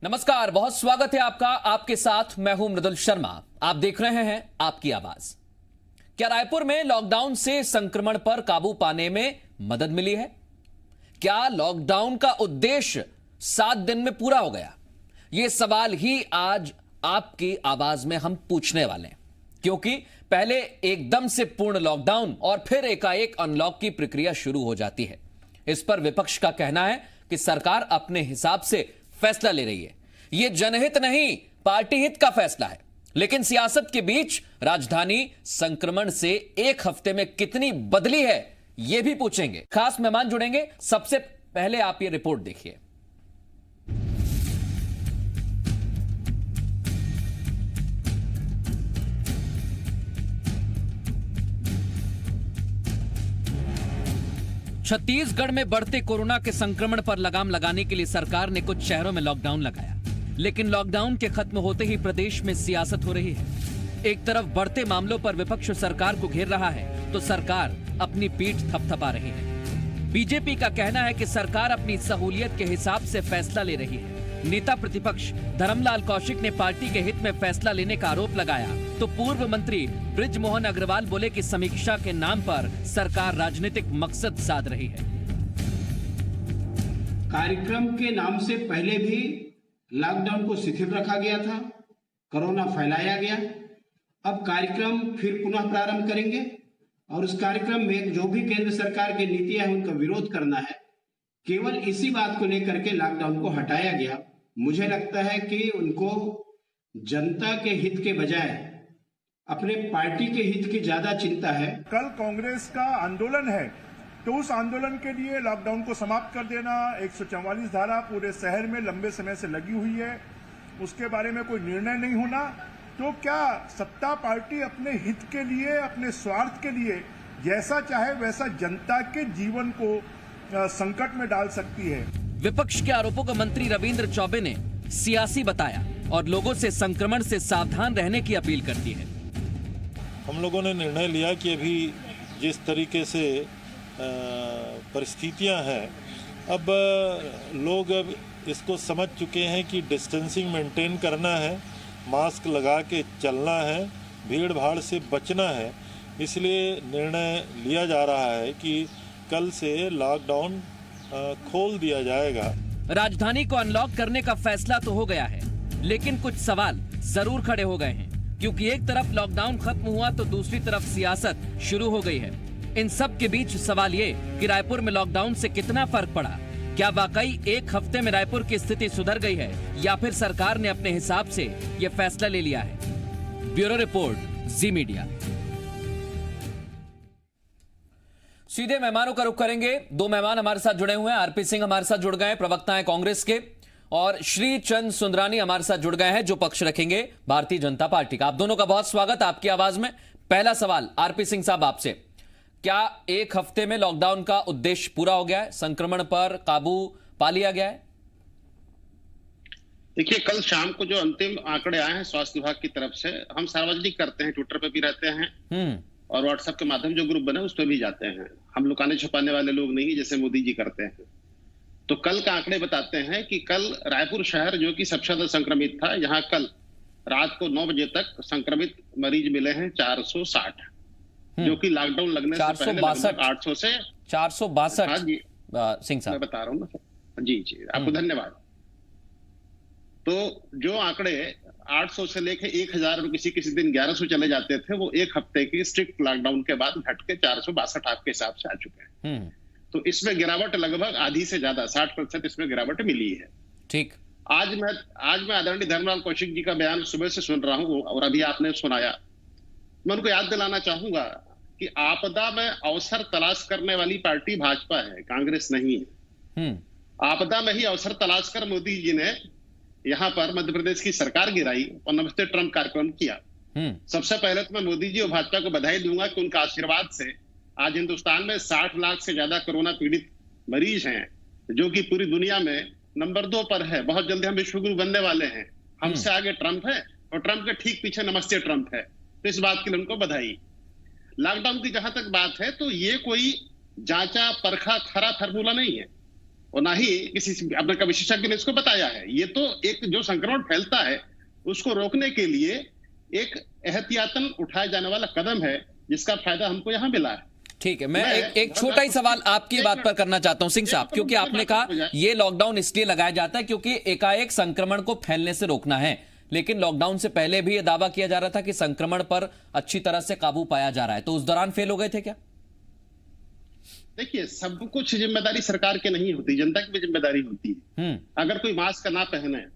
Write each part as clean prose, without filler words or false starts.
नमस्कार, बहुत स्वागत है आपका। आपके साथ मैं हूं मृदुल शर्मा। आप देख रहे हैं आपकी आवाज। क्या रायपुर में लॉकडाउन से संक्रमण पर काबू पाने में मदद मिली है? क्या लॉकडाउन का उद्देश्य 7 दिन में पूरा हो गया? यह सवाल ही आज आपकी आवाज में हम पूछने वाले हैं, क्योंकि पहले एकदम से पूर्ण लॉकडाउन और फिर एकाएक अनलॉक की प्रक्रिया शुरू हो जाती है। इस पर विपक्ष का कहना है कि सरकार अपने हिसाब से फैसला ले रही है। यह जनहित नहीं, पार्टी हित का फैसला है। लेकिन सियासत के बीच राजधानी संक्रमण से एक हफ्ते में कितनी बदली है, यह भी पूछेंगे। खास मेहमान जुड़ेंगे। सबसे पहले आप यह रिपोर्ट देखिए। छत्तीसगढ़ में बढ़ते कोरोना के संक्रमण पर लगाम लगाने के लिए सरकार ने कुछ शहरों में लॉकडाउन लगाया, लेकिन लॉकडाउन के खत्म होते ही प्रदेश में सियासत हो रही है। एक तरफ बढ़ते मामलों पर विपक्ष सरकार को घेर रहा है, तो सरकार अपनी पीठ थपथपा रही है। बीजेपी का कहना है कि सरकार अपनी सहूलियत के हिसाब से फैसला ले रही है। नेता प्रतिपक्ष धर्मलाल कौशिक ने पार्टी के हित में फैसला लेने का आरोप लगाया, तो पूर्व मंत्री बृजमोहन अग्रवाल बोले कि समीक्षा के नाम पर सरकार राजनीतिक मकसद साध रही है। कार्यक्रम के नाम से पहले भी लॉकडाउन को शिथिल रखा गया था, कोरोना फैलाया गया। अब कार्यक्रम फिर पुनः प्रारंभ करेंगे और उस कार्यक्रम में जो भी केंद्र सरकार की नीतियां हैं उनका विरोध करना है। केवल इसी बात को लेकर के लॉकडाउन को हटाया गया। मुझे लगता है कि उनको जनता के हित के बजाय अपने पार्टी के हित की ज्यादा चिंता है। कल कांग्रेस का आंदोलन है, तो उस आंदोलन के लिए लॉकडाउन को समाप्त कर देना, 144 धारा पूरे शहर में लंबे समय से लगी हुई है, उसके बारे में कोई निर्णय नहीं होना, तो क्या सत्ता पार्टी अपने हित के लिए, अपने स्वार्थ के लिए जैसा चाहे वैसा जनता के जीवन को संकट में डाल सकती है? विपक्ष के आरोपों को मंत्री रविंद्र चौबे ने सियासी बताया और लोगों से संक्रमण से सावधान रहने की अपील करती है। हम लोगों ने निर्णय लिया कि अभी जिस तरीके से परिस्थितियां हैं, अब लोग अब इसको समझ चुके हैं कि डिस्टेंसिंग मेंटेन करना है, मास्क लगा के चलना है, भीड़ भाड़ से बचना है। इसलिए निर्णय लिया जा रहा है कि कल से लॉकडाउन खोल दिया जाएगा। राजधानी को अनलॉक करने का फैसला तो हो गया है, लेकिन कुछ सवाल जरूर खड़े हो गए हैं, क्योंकि एक तरफ लॉकडाउन खत्म हुआ तो दूसरी तरफ सियासत शुरू हो गई है। इन सब के बीच सवाल ये कि रायपुर में लॉकडाउन से कितना फर्क पड़ा? क्या वाकई एक हफ्ते में रायपुर की स्थिति सुधर गई है, या फिर सरकार ने अपने हिसाब से यह फैसला ले लिया है? ब्यूरो रिपोर्ट, जी मीडिया। सीधे मेहमानों का रुख करेंगे। 2 मेहमान हमारे साथ जुड़े हुए हैं। आरपी सिंह हमारे साथ जुड़ गए हैं, प्रवक्ता हैं कांग्रेस के, और श्री चंद सुंदरानी हमारे साथ जुड़ गए हैं, जो पक्ष रखेंगे भारतीय जनता पार्टी का। आप दोनों का बहुत स्वागत आपकी आवाज में। पहला सवाल आरपी सिंह साहब आपसे, क्या एक हफ्ते में लॉकडाउन का उद्देश्य पूरा हो गया है? संक्रमण पर काबू पा लिया गया है? देखिए, कल शाम को जो अंतिम आंकड़े आए हैं स्वास्थ्य विभाग की तरफ से, हम सार्वजनिक करते हैं, ट्विटर पे भी रहते हैं और व्हाट्सएप के माध्यम जो ग्रुप बने उस पर भी जाते हैं। हम लुकाने छुपाने वाले लोग नहीं, जैसे मोदी जी करते हैं। तो कल का आंकड़े बताते हैं कि कल रायपुर शहर, जो कि सबसे ज्यादा संक्रमित था, यहाँ कल रात को 9 बजे तक संक्रमित मरीज मिले हैं 460, जो कि लॉकडाउन लगने से पहले 800 से 462। हाँ जी सिंह साहब, मैं बता रहा हूँ ना। जी जी, आपको धन्यवाद। तो जो आंकड़े 800 से लेके 1000 और किसी किसी दिन 1100 चले जाते थे, वो एक हफ्ते की स्ट्रिक्ट लॉकडाउन के बाद घट के 462 आपके हिसाब से आ चुके हैं। तो इसमें गिरावट लगभग आधी से ज्यादा 60% इसमें गिरावट मिली है। ठीक। आज मैं आदरणीय धर्मलाल कौशिक जी का बयान सुबह से सुन रहा हूं और अभी आपने सुनाया। मैं उनको याद दिलाना चाहूंगा कि आपदा में अवसर तलाश करने वाली पार्टी भाजपा है, कांग्रेस नहीं है। आपदा में ही अवसर तलाश कर मोदी जी ने यहाँ पर मध्य प्रदेश की सरकार गिराई और नमस्ते ट्रंप कार्यक्रम किया। सबसे पहले तो मैं मोदी जी और भाजपा को बधाई दूंगा कि उनका आशीर्वाद से आज हिंदुस्तान में 60 लाख से ज्यादा कोरोना पीड़ित मरीज हैं, जो कि पूरी दुनिया में नंबर 2 पर है। बहुत जल्दी हम विश्वगुरु बनने वाले हैं। हमसे आगे ट्रंप है और ट्रंप के ठीक पीछे नमस्ते ट्रंप है। तो इस बात के लिए उनको बधाई। लॉकडाउन की जहां तक बात है, तो ये कोई जांचा परखा खरा फार्मूला नहीं है। और ना ही किसी अपने का विशेषज्ञ ने इसको बताया है। ये तो एक जो संक्रमण फैलता है उसको रोकने के लिए एक एहतियातन उठाया जाने वाला कदम है, जिसका फायदा हमको यहाँ मिला है। ठीक है, मैं एक छोटा ही सवाल आपकी बात पर करना चाहता हूं सिंह साहब, क्योंकि आपने कहा ये लॉकडाउन इसलिए लगाया जाता है क्योंकि एकाएक संक्रमण को फैलने से रोकना है, लेकिन लॉकडाउन से पहले भी यह दावा किया जा रहा था कि संक्रमण पर अच्छी तरह से काबू पाया जा रहा है, तो उस दौरान फेल हो गए थे क्या? देखिए, सब कुछ जिम्मेदारी सरकार की नहीं होती, जनता की भी जिम्मेदारी होती है। अगर कोई मास्क ना पहने,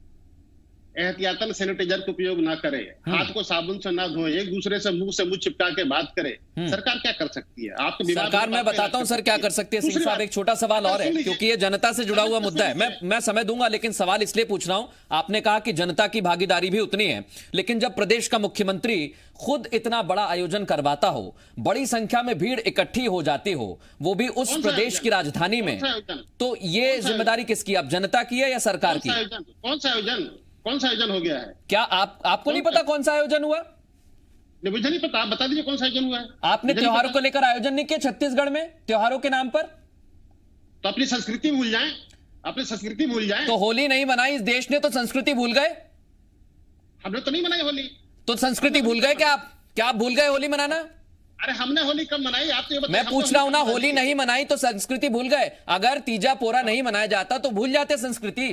एहतियातन सैनिटाइजर का उपयोग ना करे, हाथ को साबुन से ना धोए, एक दूसरे से मुंह चिपका के बात करे, सरकार क्या कर सकती है? आपको सरकार, मैं बताता हूं सर क्या कर सकती है। सिंह साहब, एक छोटा सवाल और है, क्योंकि ये जनता से जुड़ा हुआ मुद्दा है। मैं समय दूंगा, लेकिन सवाल इसलिए पूछ रहा हूं, आपने कहा कि जनता की भागीदारी भी उतनी है, लेकिन जब प्रदेश का मुख्यमंत्री खुद इतना बड़ा आयोजन करवाता हो, बड़ी संख्या में भीड़ इकट्ठी हो जाती हो, वो भी उस प्रदेश की राजधानी में, तो ये जिम्मेदारी किसकी? अब जनता की है या सरकार की? कौन सा आयोजन हो गया है? क्या आपको नहीं पता कौन सा आयोजन हुआ? मुझे नहीं पता, बता दीजिए कौन सा आयोजन हुआ है। आपने त्योहारों को लेकर आयोजन नहीं किया छत्तीसगढ़ में, त्योहारों के नाम पर? तो अपनी संस्कृति भूल जाएं, अपनी संस्कृति भूल जाएं। तो होली नहीं मनाई इस देश ने, तो संस्कृति भूल गए? हमने तो नहीं मनाई होली। तो संस्कृति भूल गए क्या आप? क्या आप भूल गए होली मनाना? अरे हमने होली कब मनाई? आप तो ये बताइए। मैं पूछ रहा हूं ना, होली नहीं मनाई तो संस्कृति भूल गए? अगर तीजा पोरा नहीं मनाया जाता तो भूल जाते संस्कृति,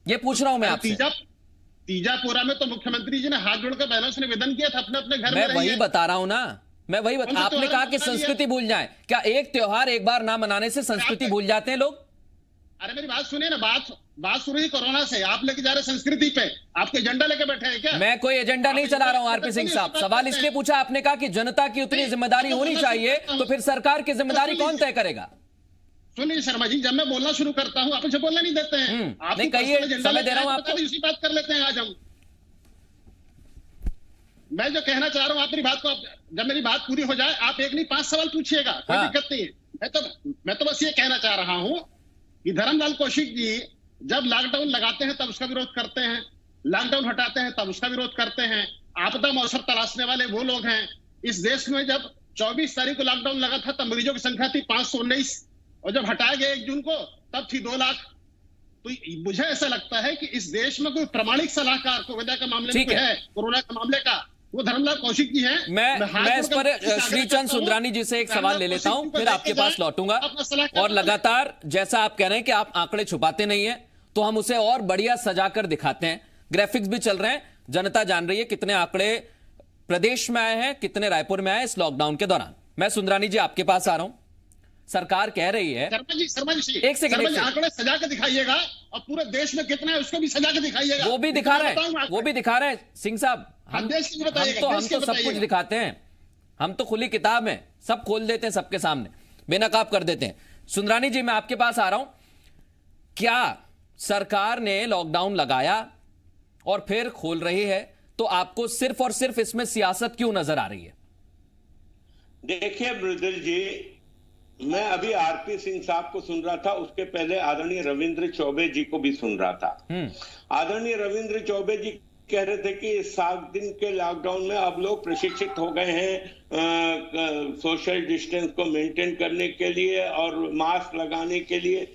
ये पूछ रहा हूं मैं आपसे। तीजापुरा में तो मुख्यमंत्री जी ने हाथ जोड़कर बहनों से निवेदन किया था अपने अपने घर में। मैं वही बता रहा हूं ना, मैं वही आपने कहा कि संस्कृति भूल जाए। क्या एक त्योहार एक बार ना मनाने से संस्कृति भूल जाते हैं लोग? अरे मेरी बात सुनिए ना, बात शुरू ही कोरोना से, आप लेके जा रहे संस्कृति पे, आपके एजेंडा लेके बैठे हैं क्या? मैं कोई एजेंडा नहीं चला रहा हूं आरपी सिंह साहब, सवाल इसलिए पूछा, आपने कहा कि जनता की उतनी जिम्मेदारी होनी चाहिए, तो फिर सरकार की जिम्मेदारी कौन तय करेगा? सुनिए शर्मा जी, जब मैं बोलना शुरू करता हूं आप मुझे बोलना नहीं देते हैं। आप नहीं कहिए, समय दे रहा हूं आपको। इसी बात कर लेते हैं आज हम। मैं जो कहना चाह रहा हूं, आप मेरी बात को, जब मेरी बात पूरी हो जाए आप एक नहीं 5 सवाल पूछिएगा, कोई दिक्कत नहीं है। मैं तो बस ये कहना चाह रहा हूं कि धर्मलाल कौशिक जी जब लॉकडाउन लगाते हैं तब उसका विरोध करते हैं, लॉकडाउन हटाते हैं तब उसका विरोध करते हैं। आपदा में अवसर तलाशने वाले वो लोग हैं। इस देश में जब 24 तारीख को लॉकडाउन लगा था तब मरीजों की संख्या थी 519, और जब हटाया गया 1 जून को तब थी 2 लाख। तो मुझे ऐसा लगता है कि इस देश में कोई प्रमाणिक सलाहकार कोविड का मामले में है, कोरोना के मामले का, वो धर्मलाल कौशिक जी हैं। मैं इस पर श्रीचंद सुंदरानी जी से एक सवाल ले लेता हूं, फिर आपके पास लौटूंगा। और लगातार जैसा आप कह रहे हैं कि आप आंकड़े छुपाते नहीं है, तो हम उसे और बढ़िया सजाकर दिखाते हैं। ग्राफिक्स भी चल रहे हैं, जनता जान रही है कितने आंकड़े प्रदेश में आए हैं, कितने रायपुर में आए इस लॉकडाउन के दौरान। मैं सुंदरानी जी आपके पास आ रहा हूं। सरकार कह रही है, शर्मा जी एक सेकंड, आंकड़े सजा के दिखाइएगा, और पूरे देश में कितना है उसको भी सजा के दिखाइएगा। वो भी दिखा रहे हैं, वो भी दिखा रहे हैं सिंह साहब। हम तो सब कुछ दिखाते हैं, हम तो खुली किताब है, सब खोल देते हैं सबके सामने, बेनकाब कर देते हैं। सुंदरानी जी, मैं आपके पास आ रहा हूं। क्या सरकार ने लॉकडाउन लगाया और फिर खोल रही है, तो आपको सिर्फ और सिर्फ इसमें सियासत क्यों नजर आ रही है? देखिए मृदुल जी, मैं अभी आरपी सिंह साहब को सुन रहा था, उसके पहले आदरणीय रविंद्र चौबे जी को भी सुन रहा था। आदरणीय रविंद्र चौबे जी कह रहे थे कि 7 दिन के लॉकडाउन में अब लोग प्रशिक्षित हो गए हैं सोशल डिस्टेंस को मेंटेन करने के लिए और मास्क लगाने के लिए।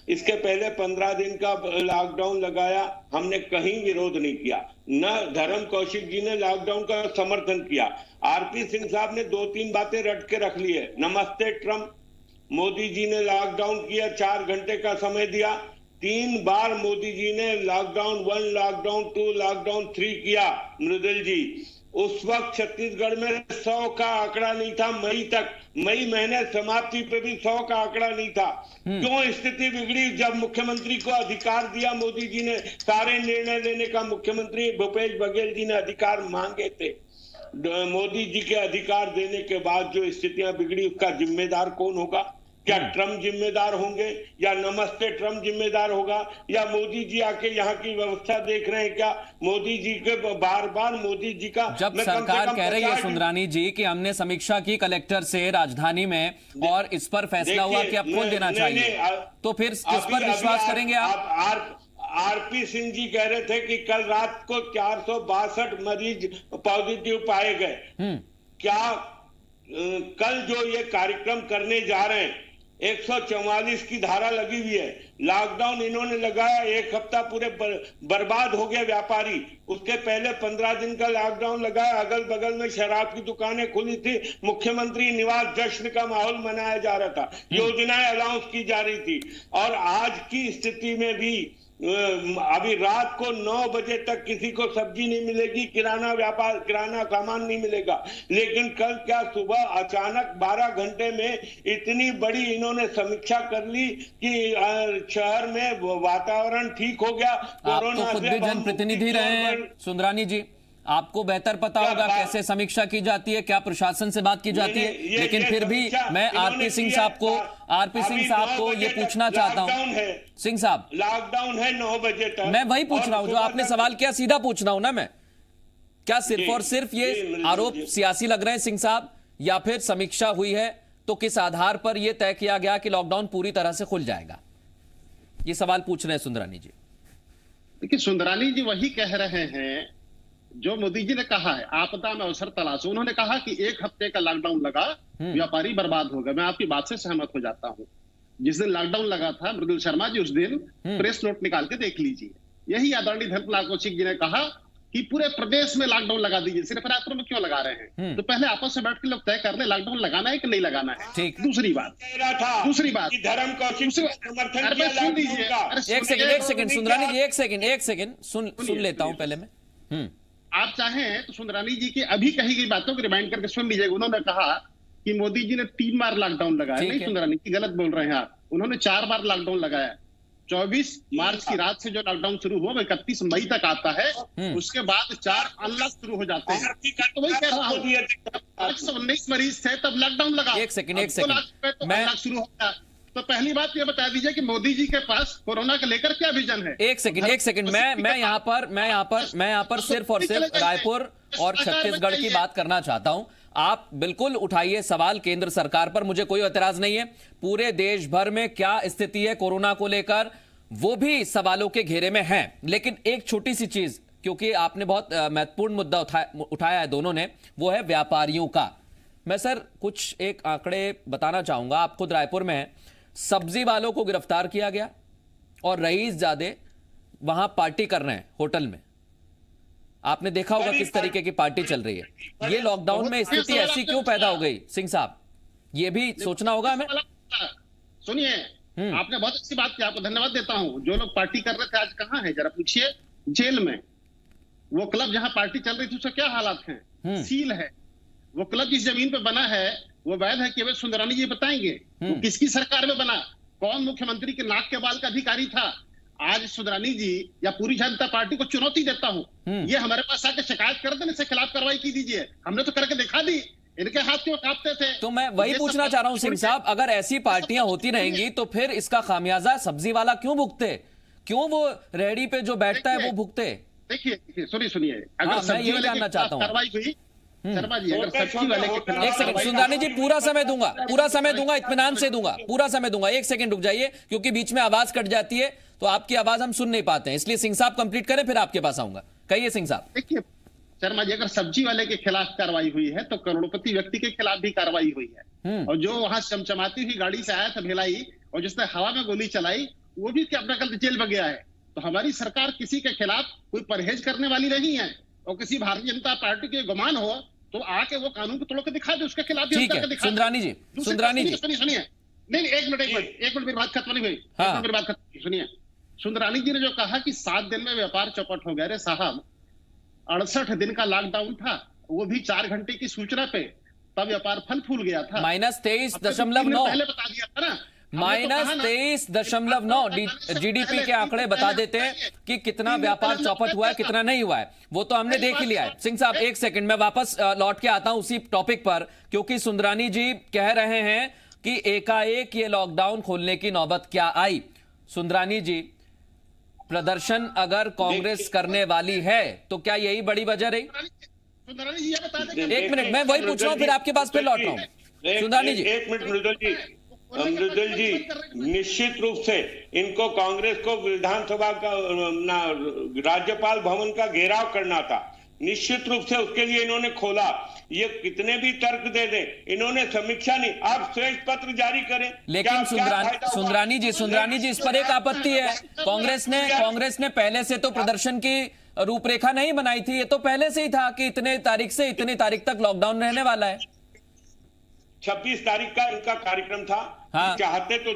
इसके पहले 15 दिन का लॉकडाउन लगाया, हमने कहीं विरोध नहीं किया, न धर्म कौशिक जी ने लॉकडाउन का समर्थन किया। आरपी सिंह साहब ने 2-3 बातें रट के रख ली है। नमस्ते ट्रम्प, मोदी जी ने लॉकडाउन किया, 4 घंटे का समय दिया, 3 बार मोदी जी ने लॉकडाउन 1, लॉकडाउन 2, लॉकडाउन 3 किया। मृदुल जी, उस वक्त छत्तीसगढ़ में 100 का आंकड़ा नहीं था। मई तक, मई महीने समाप्ति पे भी 100 का आंकड़ा नहीं था। क्यों स्थिति बिगड़ी? जब मुख्यमंत्री को अधिकार दिया मोदी जी ने, सारे निर्णय लेने का मुख्यमंत्री भूपेश बघेल जी ने अधिकार मांगे थे। मोदी जी के अधिकार देने के बाद जो स्थितियां बिगड़ी, उसका जिम्मेदार कौन होगा? क्या ट्रम्प जिम्मेदार होंगे, या नमस्ते ट्रम्प जिम्मेदार होगा, या मोदी जी आके यहाँ की व्यवस्था देख रहे हैं क्या? मोदी जी के बार बार मोदी जी का, जब सरकार कह रही है सुंदरानी जी कि हमने समीक्षा की कलेक्टर से राजधानी में और इस पर फैसला हुआ कि अब खोल देना चाहिए, तो फिर किस पर विश्वास करेंगे आप? आरपी सिंह जी कह रहे थे कि कल रात को 462 मरीज पॉजिटिव पाए गए। क्या कल जो ये कार्यक्रम करने जा रहे हैं 144 की धारा लगी हुई है। लॉकडाउन इन्होंने लगाया, एक हफ्ता पूरे बर्बाद हो गए व्यापारी। उसके पहले 15 दिन का लॉकडाउन लगाया, अगल बगल में शराब की दुकानें खुली थी, मुख्यमंत्री निवास जश्न का माहौल मनाया जा रहा था, योजनाएं अनाउंस की जा रही थी। और आज की स्थिति में भी अभी रात को 9 बजे तक किसी को सब्जी नहीं मिलेगी, किराना व्यापार, किराना सामान नहीं मिलेगा। लेकिन कल क्या सुबह अचानक 12 घंटे में इतनी बड़ी इन्होंने समीक्षा कर ली कि शहर में वातावरण ठीक हो गया। आप तो खुद भी जनप्रतिनिधि रहे हैं सुंदरानी जी, आपको बेहतर पता होगा कैसे समीक्षा की जाती है, क्या प्रशासन से बात की जाती है। लेकिन फिर भी मैं आरपी सिंह साहब को ये पूछना चाहता हूं। सिंह साहब, लॉकडाउन है 9 बजे तक। मैं वही पूछ रहा हूं जो आपने सवाल किया, सीधा पूछ रहा हूं ना मैं। क्या सिर्फ और सिर्फ ये आरोप सियासी लग रहे हैं सिंह साहब, या फिर समीक्षा हुई है तो किस आधार पर यह तय किया गया कि लॉकडाउन पूरी तरह से खुल जाएगा? ये सवाल पूछ रहे हैं सुंदरानी जी। देखिए, सुंदरानी जी वही कह रहे हैं जो मोदी जी ने कहा है, आपदा में अवसर तलाशो। उन्होंने कहा कि 1 हफ्ते का लॉकडाउन लगा, व्यापारी बर्बाद हो गए। मैं आपकी बात से सहमत हो जाता हूं। जिस दिन लॉकडाउन लगा था मृदुल शर्मा जी, उस दिन प्रेस नोट निकाल के देख लीजिए, यही आदरणीय धर्मलाल कौशिक जी ने कहा कि पूरे प्रदेश में लॉकडाउन लगा दीजिए। सिर्फ रायपुर में क्यों लगा रहे हैं? तो पहले आपस में बैठ के लोग तय कर ले लॉकडाउन लगाना है कि नहीं लगाना है। ठीक। दूसरी बात धर्म कौशिक समर्थन किया। सुन लीजिए, एक सेकंड सुंदरानी जी, एक सेकंड सुन लेता हूं पहले मैं। आप चाहें तो सुंदरानी जी की अभी कही गई बातों को रिमाइंड करके सुन लीजिएगा। उन्होंने कहा कि मोदी जी ने 3 बार लॉकडाउन लगाया। नहीं सुंदरानी जी, गलत बोल रहे हैं आप। उन्होंने 4 बार लॉकडाउन लगाया। 24 मार्च की रात से जो लॉकडाउन शुरू हुआ वो 31 मई तक आता है। उसके बाद 4 अनलॉक शुरू हो जाते हैं। तो वही कह रहा हूँ, 119 मरीज थे तब लॉकडाउन लगा। एक सेकंड अनलॉक शुरू हो गया। तो पहली बात ये बता दीजिए कि मोदी जी के पास कोरोना को लेकर क्या विजन है? एक सेकंड मैं यहाँ पर सिर्फ और सिर्फ रायपुर और छत्तीसगढ़ की बात करना चाहता हूं। आप बिल्कुल उठाइए सवाल केंद्र सरकार पर, मुझे कोई एतराज नहीं है। पूरे देश भर में क्या स्थिति है कोरोना को लेकर, वो भी सवालों के घेरे में है। लेकिन एक छोटी सी चीज, क्योंकि आपने बहुत महत्वपूर्ण मुद्दा उठाया है दोनों ने, वो है व्यापारियों का। मैं सर कुछ एक आंकड़े बताना चाहूंगा। आप खुद रायपुर में हैं। सब्जी वालों को गिरफ्तार किया गया और रईस जादे वहां पार्टी कर रहे हैं होटल में। आपने देखा होगा किस तरीके की पार्टी चल रही है। ये लॉकडाउन में स्थिति ऐसी क्यों पैदा हो गई सिंह साहब, ये भी सोचना होगा हमें। सुनिए, आपने बहुत अच्छी बात की, आपको धन्यवाद देता हूं। जो लोग पार्टी कर रहे थे आज कहां है जरा पूछिए। जेल में। वो क्लब जहां पार्टी चल रही थी उसका क्या हालात है? सील है। वो क्लब जिस जमीन पे बना है वो वैध है कि सुंदरानी जी बताएंगे वो किसकी सरकार में बना, कौन मुख्यमंत्री के नाक के बाल का अधिकारी था? आज सुंदरानी जी या पूरी जनता पार्टी को चुनौती देता हूं, ये हमारे पास आके शिकायत कर देने से खिलाफ कार्रवाई की दीजिए। हमने तो करके दिखा दी। इनके हाथ क्यों कांपते थे? तो मैं वही पूछना चाह रहा हूं सिंह साहब, अगर ऐसी पार्टियां होती रहेंगी तो फिर इसका खामियाजा सब्जी वाला क्यों भुगते? क्यों वो रेहड़ी पे जो बैठता है वो भुगते? देखिए सुनिए, अगर मैं ये जानना चाहता हूं कार्रवाई हुई शर्मा जी, अगर सब्जी वाले के खिलाफ, एक सेकंड सुंदरानी जी, पूरा समय दूंगा, इत्मीनान से दूंगा, पूरा समय दूंगा। एक सेकंड रुक जाइए, क्योंकि बीच में आवाज कट जाती है तो आपकी आवाज हम सुन नहीं पाते हैं, इसलिए सिंह साहब कंप्लीट करें फिर आपके पास आऊंगा। कहिए सिंह साहब। देखिए शर्मा जी, अगर सब्जी वाले के खिलाफ कार्रवाई हुई है तो करोड़पति व्यक्ति के खिलाफ भी कार्रवाई हुई है। और जो वहां चमचमाती हुई गाड़ी से आया था भिलाई और जिसने हवा में गोली चलाई, वो भी अपना कल जेल में गया है। तो हमारी सरकार किसी के खिलाफ कोई परहेज करने वाली नहीं है। और किसी भारतीय जनता पार्टी के गुमान हो तो आके वो कानून को तोड़ के दिखा दे, उसके खिलाफ भी हम करके दिखा। सुंदरानी जी सुनिए, नहीं एक मिनट मेरी बात खत्म नहीं हुई। मेरी बात खत्म सुनिए। सुंदरानी जी ने जो कहा कि 7 दिन में व्यापार चौपट हो गया, रे साहब 68 दिन का लॉकडाउन था, वो भी 4 घंटे की सूचना पे, तब व्यापार फल फूल गया था। -23.9 पहले बता दिया था ना। -23.9 जीडीपी के आंकड़े बता देते हैं कि कितना व्यापार चौपट हुआ है, कितना नहीं हुआ है, वो तो हमने देख ही लिया है। सिंह साहब एक सेकंड, मैं वापस लौट के आता हूं उसी टॉपिक पर, क्योंकि सुंदरानी जी कह रहे हैं कि एकाएक ये लॉकडाउन खोलने की नौबत क्या आई। सुंदरानी जी, प्रदर्शन अगर कांग्रेस करने वाली है तो क्या यही बड़ी वजह रही? एक मिनट, मैं वही पूछ रहा हूं, फिर आपके पास फिर लौट रहा हूं। सुंदरानी जी, एक मिनट मृदुल जी, निश्चित रूप से इनको कांग्रेस को विधानसभा का राज्यपाल भवन का घेराव करना था। निश्चित रूप से उसके लिए इन्होंने खोला। ये कितने भी तर्क दे दें, इन्होंने समीक्षा नहीं, आप श्वेत पत्र जारी करें। लेकिन सुंदरानी जी इस पर एक आपत्ति है। कांग्रेस ने पहले से तो प्रदर्शन की रूपरेखा नहीं बनाई थी। ये तो पहले से ही था कि इतने तारीख से इतनी तारीख तक लॉकडाउन रहने वाला है। 26 तारीख का इनका कार्यक्रम था। हाँ। चाहते तो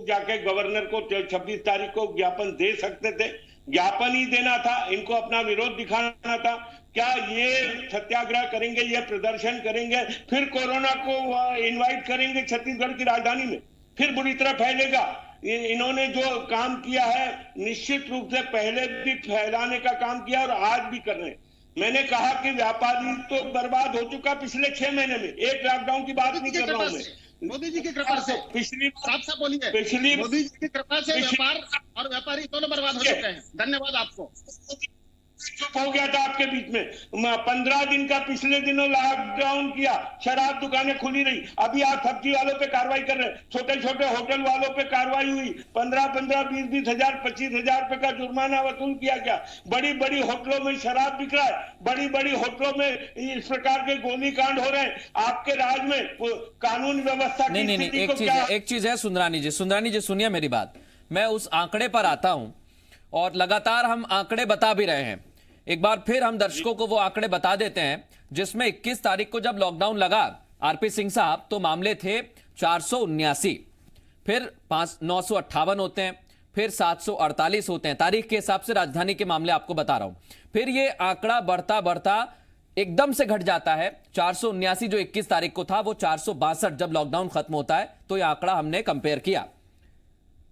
जाके गवर्नर को 26 तारीख को ज्ञापन दे सकते थे, ज्ञापन ही देना था, इनको अपना विरोध दिखाना था। क्या ये सत्याग्रह करेंगे, ये प्रदर्शन करेंगे, फिर कोरोना को इनवाइट करेंगे छत्तीसगढ़ की राजधानी में, फिर बुरी तरह फैलेगा। इन्होंने जो काम किया है निश्चित रूप से पहले भी फैलाने का काम किया और आज भी कर रहे हैं। मैंने कहा कि व्यापारी तो बर्बाद हो चुका पिछले 6 महीने में। एक लॉकडाउन की बात नहीं कर रहा हूं मैं, मोदी जी की कृपा से। पिछली साफ बोलिए, मोदी जी की कृपा से व्यापार और व्यापारी दोनों बर्बाद हो चुके हैं। धन्यवाद आपको। चुप हो गया था आपके बीच में। 15 दिन का पिछले दिनों लॉकडाउन किया, शराब दुकानें खुली रही। अभी आप सब्जी वालों पे कार्रवाई कर रहे हैं, छोटे छोटे होटल वालों पे कार्रवाई हुई। 15-15, 20-20 हजार, 25 हजार रुपए का जुर्माना वसूल किया गया। बड़ी बड़ी होटलों में शराब बिक रहा है, बड़ी बड़ी होटलों में इस प्रकार के गोली कांड हो रहे हैं। आपके राज में कानून व्यवस्था की नहीं, एक चीज है सुंदरानी जी सुनिए मेरी बात। मैं उस आंकड़े पर आता हूं और लगातार हम आंकड़े बता भी रहे हैं। एक बार फिर हम दर्शकों को वो आंकड़े बता देते हैं जिसमें 21 तारीख को जब लॉकडाउन लगा आरपी सिंह साहब, तो मामले थे 479, फिर 958 होते हैं, फिर 748 होते हैं। तारीख के हिसाब से राजधानी के मामले आपको बता रहा हूं। फिर ये आंकड़ा बढ़ता बढ़ता एकदम से घट जाता है। 479 जो 21 तारीख को था वो 462 जब लॉकडाउन खत्म होता है। तो ये आंकड़ा हमने कंपेयर किया।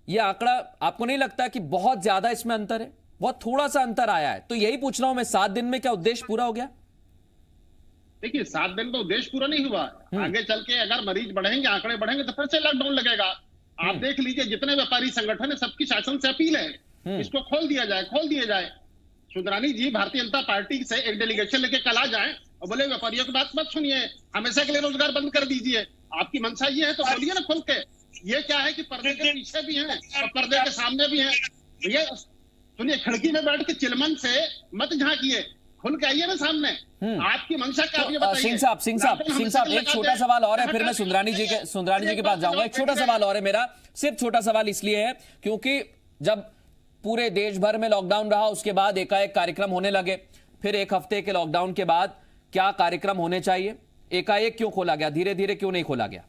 ये आंकड़ा आपको नहीं लगता कि बहुत ज्यादा इसमें अंतर है? बहुत थोड़ा सा अंतर आया है। तो यही पूछ रहा हूं मैं, 7 दिन में क्या उद्देश्य पूरा हो गया? देखिए 7 दिन में उद्देश्य पूरा नहीं हुआ। आगे चल के अगर मरीज बढ़ेंगे, आंकड़े बढ़ेंगे तो फिर से लॉकडाउन लगेगा। आप देख लीजिए जितने व्यापारी संगठन है सबकी शासन से अपील है इसको खोल दिया जाए। सुंदरानी जी भारतीय जनता पार्टी से एक डेलीगेशन लेके कल आ जाए और बोले व्यापारियों की बात मत सुनिए, हमेशा के लिए रोजगार बंद कर दीजिए। आपकी मंशा ये है तो बोलिए ना खुल के। ये क्या है कि पर्दे के पीछे भी हैं और पर्दे के सामने भी हैं। भैया सुनिए, खिड़की में बैठ के चिलमन से मत झांकिए, खुल के आइए ना सामने। आपकी मंशा क्या है बताइए। सिंह साहब एक छोटा सवाल और है, फिर मैं सुंदरानी जी के पास जाऊंगा। एक छोटा सवाल और है मेरा, सिर्फ छोटा सवाल इसलिए है क्योंकि जब पूरे देश भर में लॉकडाउन रहा उसके बाद एकाएक कार्यक्रम होने लगे। फिर एक हफ्ते के लॉकडाउन के बाद क्या कार्यक्रम होने चाहिए? एकाएक क्यों खोला गया? धीरे धीरे क्यों नहीं खोला गया?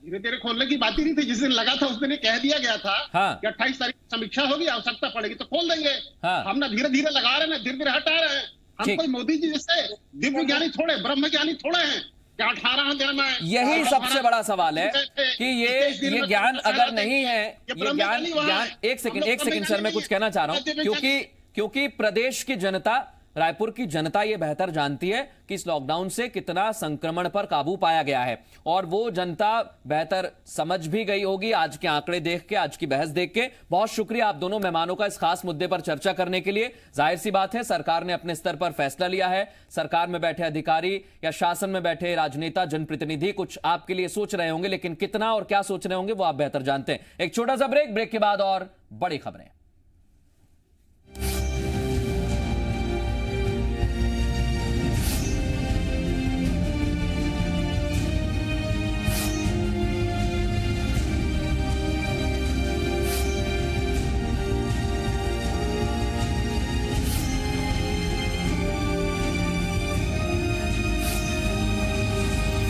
धीरे धीरे खोलने की बात ही नहीं थी। जिस दिन लगा था उस दिन कह दिया गया था कि 28 तारीख की समीक्षा होगी, आवश्यकता पड़ेगी तो खोल देंगे। हम ना धीरे धीरे लगा रहे हैं, धीरे धीरे हटा रहे हैं। हम कोई मोदी जी जैसे दिव्य ज्ञानी थोड़े, ब्रह्म ज्ञानी थोड़े हैं क्या 18 दिन में। यही सबसे बड़ा सवाल है कि ये ज्ञान अगर नहीं है, ये ज्ञान एक सेकंड सर, मैं कुछ कहना चाह रहा हूं क्योंकि प्रदेश की जनता, रायपुर की जनता ये बेहतर जानती है कि इस लॉकडाउन से कितना संक्रमण पर काबू पाया गया है और वो जनता बेहतर समझ भी गई होगी आज के आंकड़े देख के, आज की बहस देख के। बहुत शुक्रिया आप दोनों मेहमानों का इस खास मुद्दे पर चर्चा करने के लिए। जाहिर सी बात है सरकार ने अपने स्तर पर फैसला लिया है। सरकार में बैठे अधिकारी या शासन में बैठे राजनेता, जनप्रतिनिधि कुछ आपके लिए सोच रहे होंगे, लेकिन कितना और क्या सोच रहे होंगे वो आप बेहतर जानते हैं। एक छोटा सा ब्रेक के बाद और बड़ी खबरें।